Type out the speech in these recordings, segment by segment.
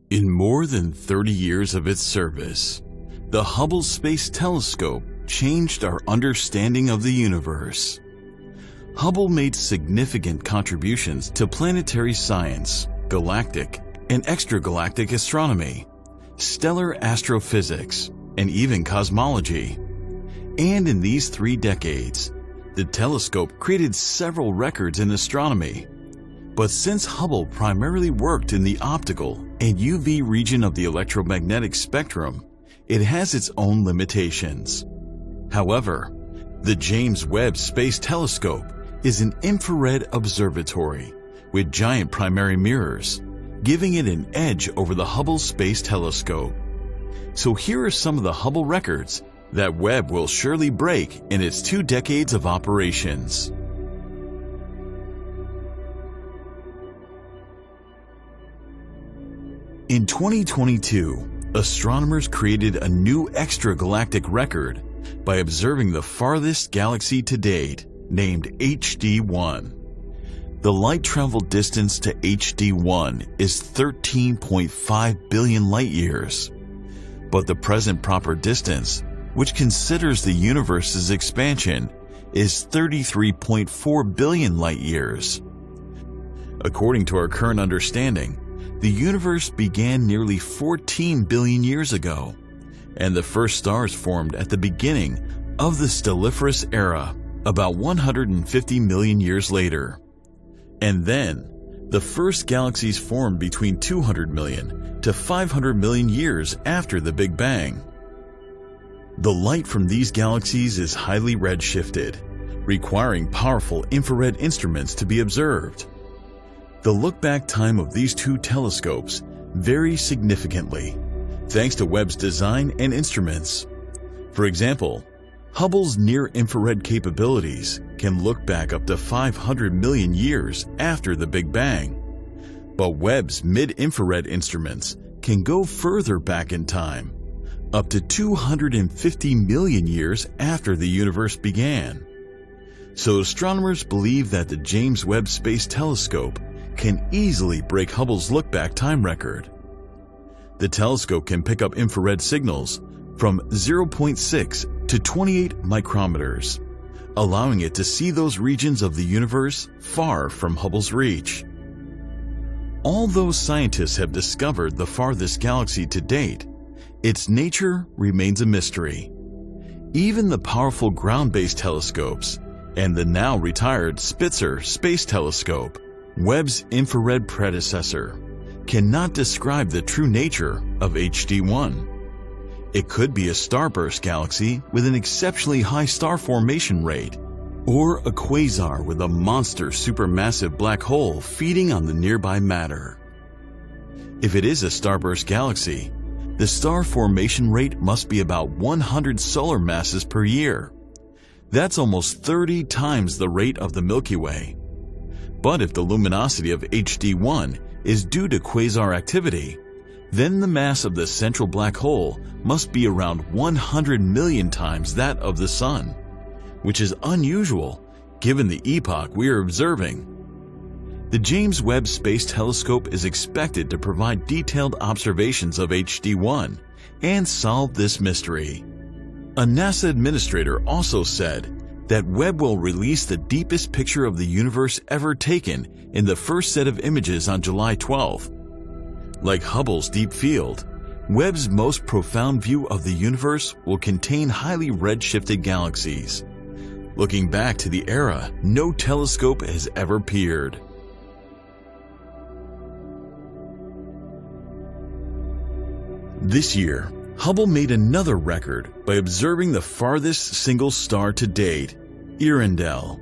In more than 30 years of its service, the Hubble Space Telescope changed our understanding of the universe. Hubble made significant contributions to planetary science, galactic and extragalactic astronomy, stellar astrophysics, and even cosmology. And in these 3 decades, the telescope created several records in astronomy. But since Hubble primarily worked in the optical and UV region of the electromagnetic spectrum, it has its own limitations. However, the James Webb Space Telescope is an infrared observatory with giant primary mirrors, giving it an edge over the Hubble Space Telescope. So here are some of the Hubble records that Webb will surely break in its 2 decades of operations. In 2022, astronomers created a new extragalactic record by observing the farthest galaxy to date, named HD1. The light travel distance to HD1 is 13.5 billion light-years, but the present proper distance, which considers the universe's expansion, is 33.4 billion light-years. According to our current understanding, the universe began nearly 14 billion years ago, and the first stars formed at the beginning of the Stelliferous era about 150 million years later. And then, the first galaxies formed between 200 million to 500 million years after the Big Bang. The light from these galaxies is highly redshifted, requiring powerful infrared instruments to be observed. The look-back time of these 2 telescopes varies significantly, thanks to Webb's design and instruments. For example, Hubble's near-infrared capabilities can look back up to 500 million years after the Big Bang, but Webb's mid-infrared instruments can go further back in time, up to 250 million years after the universe began. So astronomers believe that the James Webb Space Telescope can easily break Hubble's look-back time record. The telescope can pick up infrared signals from 0.6 to 28 micrometers, allowing it to see those regions of the universe far from Hubble's reach. Although scientists have discovered the farthest galaxy to date, its nature remains a mystery. Even the powerful ground-based telescopes and the now retired Spitzer Space Telescope, Webb's infrared predecessor, cannot describe the true nature of HD1. It could be a starburst galaxy with an exceptionally high star formation rate, or a quasar with a monster supermassive black hole feeding on the nearby matter. If it is a starburst galaxy, the star formation rate must be about 100 solar masses per year. That's almost 30 times the rate of the Milky Way. But if the luminosity of HD1 is due to quasar activity, then the mass of the central black hole must be around 100 million times that of the Sun, which is unusual given the epoch we are observing. The James Webb Space Telescope is expected to provide detailed observations of HD1 and solve this mystery. A NASA administrator also said that Webb will release the deepest picture of the universe ever taken in the first set of images on July 12. Like Hubble's deep field, Webb's most profound view of the universe will contain highly redshifted galaxies, looking back to the era no telescope has ever peered. This year, Hubble made another record by observing the farthest single star to date, Earendel.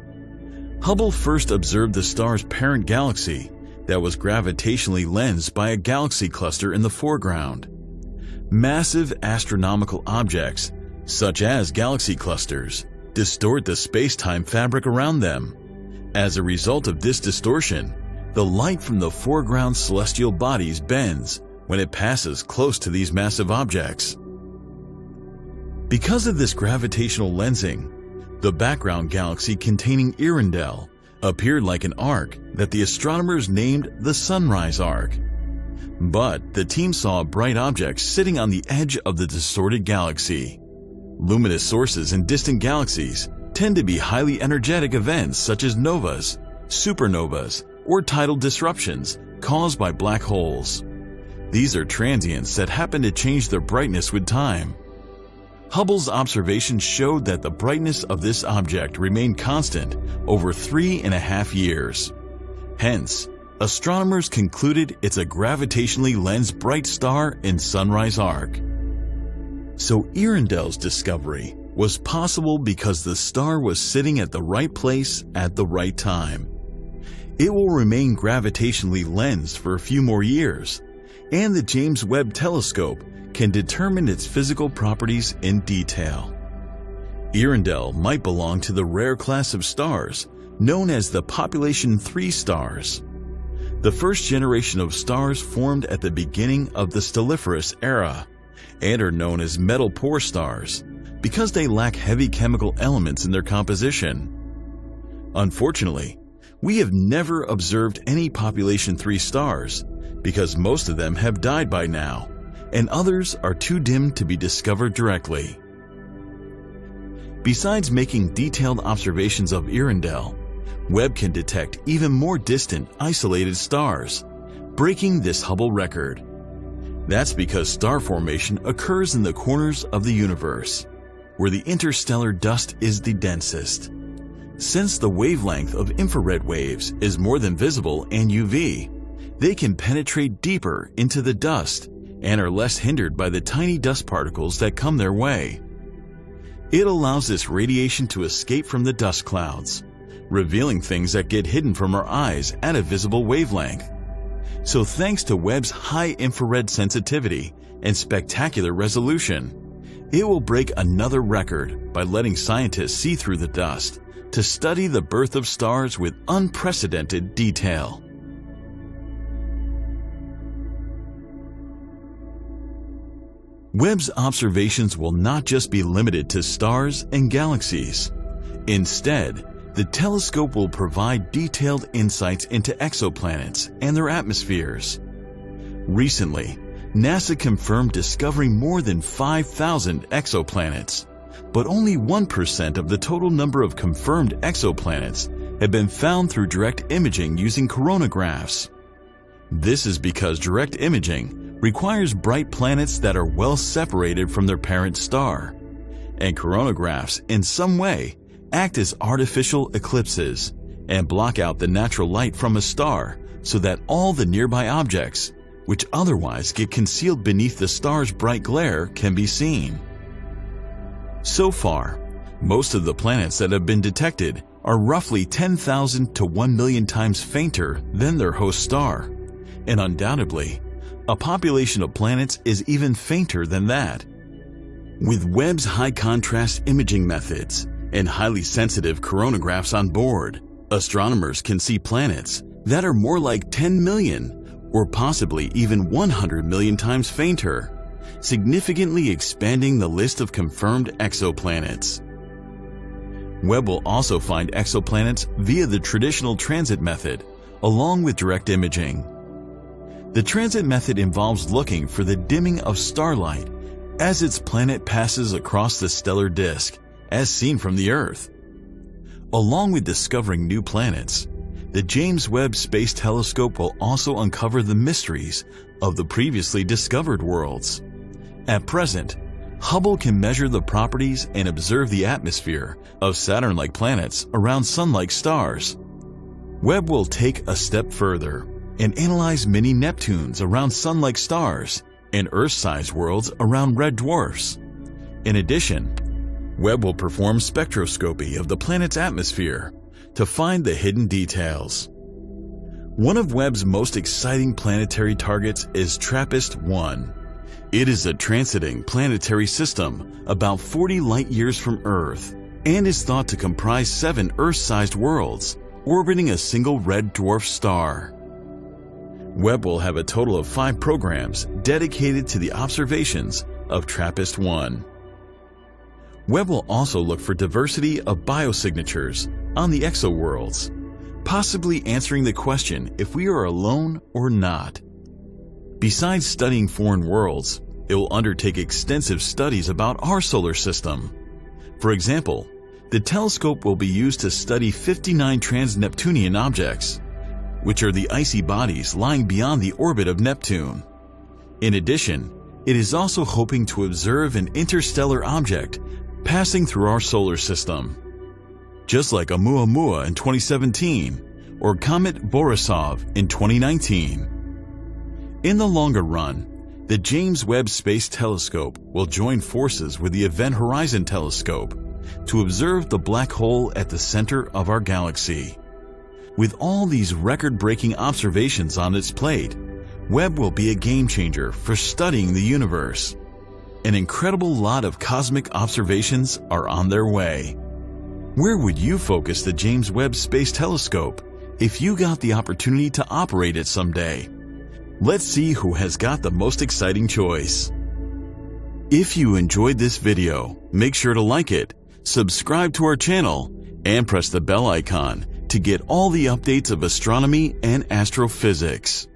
Hubble first observed the star's parent galaxy that was gravitationally lensed by a galaxy cluster in the foreground. Massive astronomical objects, such as galaxy clusters, distort the space-time fabric around them. As a result of this distortion, the light from the foreground celestial bodies bends when it passes close to these massive objects. Because of this gravitational lensing, the background galaxy containing Earendel appeared like an arc that the astronomers named the Sunrise Arc. But the team saw a bright object sitting on the edge of the distorted galaxy. Luminous sources in distant galaxies tend to be highly energetic events such as novas, supernovas, or tidal disruptions caused by black holes. These are transients that happen to change their brightness with time. Hubble's observations showed that the brightness of this object remained constant over 3.5 years. Hence, astronomers concluded it's a gravitationally lensed bright star in sunrise arc. So Earendel's discovery was possible because the star was sitting at the right place at the right time. It will remain gravitationally lensed for a few more years, and the James Webb Telescope can determine its physical properties in detail. Earendel might belong to the rare class of stars known as the Population 3 stars. The first generation of stars formed at the beginning of the Stelliferous era and are known as metal-poor stars because they lack heavy chemical elements in their composition. Unfortunately, we have never observed any Population 3 stars because most of them have died by now, and others are too dim to be discovered directly. Besides making detailed observations of Earendel, Webb can detect even more distant, isolated stars, breaking this Hubble record. That's because star formation occurs in the corners of the universe, where the interstellar dust is the densest. Since the wavelength of infrared waves is more than visible and UV, they can penetrate deeper into the dust and are less hindered by the tiny dust particles that come their way. It allows this radiation to escape from the dust clouds, revealing things that get hidden from our eyes at a visible wavelength. So thanks to Webb's high infrared sensitivity and spectacular resolution, it will break another record by letting scientists see through the dust to study the birth of stars with unprecedented detail. Webb's observations will not just be limited to stars and galaxies. Instead, the telescope will provide detailed insights into exoplanets and their atmospheres. Recently, NASA confirmed discovering more than 5,000 exoplanets, but only 1% of the total number of confirmed exoplanets have been found through direct imaging using coronagraphs. This is because direct imaging requires bright planets that are well separated from their parent star, and coronagraphs in some way act as artificial eclipses and block out the natural light from a star so that all the nearby objects, which otherwise get concealed beneath the star's bright glare, can be seen. So far, most of the planets that have been detected are roughly 10,000 to 1 million times fainter than their host star, and undoubtedly, a population of planets is even fainter than that. With Webb's high-contrast imaging methods and highly sensitive coronagraphs on board, astronomers can see planets that are more like 10 million or possibly even 100 million times fainter, significantly expanding the list of confirmed exoplanets. Webb will also find exoplanets via the traditional transit method, along with direct imaging. The transit method involves looking for the dimming of starlight as its planet passes across the stellar disk, as seen from the Earth. Along with discovering new planets, the James Webb Space Telescope will also uncover the mysteries of the previously discovered worlds. At present, Hubble can measure the properties and observe the atmosphere of Saturn-like planets around Sun-like stars. Webb will take a step further and analyze mini Neptunes around Sun-like stars and Earth-sized worlds around red dwarfs. In addition, Webb will perform spectroscopy of the planet's atmosphere to find the hidden details. One of Webb's most exciting planetary targets is TRAPPIST-1. It is a transiting planetary system about 40 light-years from Earth and is thought to comprise 7 Earth-sized worlds orbiting a single red dwarf star. Webb will have a total of 5 programs dedicated to the observations of TRAPPIST-1. Webb will also look for diversity of biosignatures on the exoworlds, possibly answering the question if we are alone or not. Besides studying foreign worlds, it will undertake extensive studies about our solar system. For example, the telescope will be used to study 59 trans-Neptunian objects, which are the icy bodies lying beyond the orbit of Neptune. In addition, it is also hoping to observe an interstellar object passing through our solar system, just like Oumuamua in 2017 or Comet Borisov in 2019. In the longer run, the James Webb Space Telescope will join forces with the Event Horizon Telescope to observe the black hole at the center of our galaxy. With all these record-breaking observations on its plate, Webb will be a game-changer for studying the universe. An incredible lot of cosmic observations are on their way. Where would you focus the James Webb Space Telescope if you got the opportunity to operate it someday? Let's see who has got the most exciting choice. If you enjoyed this video, make sure to like it, subscribe to our channel, and press the bell icon to get all the updates of astronomy and astrophysics.